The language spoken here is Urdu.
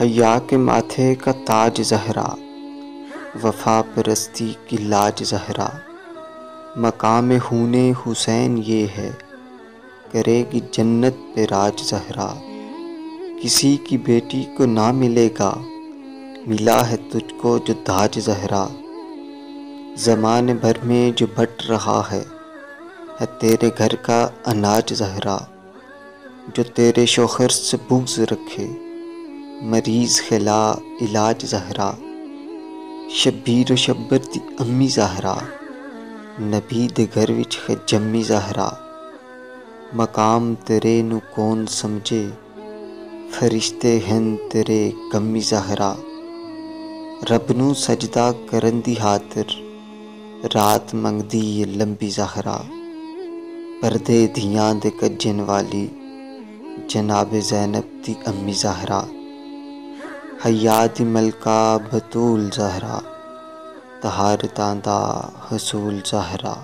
حیا کے ماتھے کا تاج زہرا، وفا پرستی کی لاج زہرا، مقام خون حسین یہ ہے، کرے گی جنت پہ راج زہرا۔ کسی کی بیٹی کو نہ ملے گا، ملا ہے تجھ کو جو تاج زہرا۔ زمانے بھر میں جو بٹ رہا ہے تیرے گھر کا اناج زہرا۔ جو تیرے شوہر سے بغض رکھے، مریض کھلا علاج زہرا۔ شبیر و شبر دی امی زہرا، نبی دے گھر وچ ہے جمی زہرا۔ مقام تیرے نو کون سمجھے، فرشتے ہیں تیرے کمی زہرا۔ رب نو سجدہ کرن دی خاطر، رات منگدی ہے لمبی زہرا۔ پردے دھیاں دے کجن والی، جناب زینب دی امی زہرا۔ حیا دی ملکہ بطول زہرا، طہارتاں دا حصول زہرا۔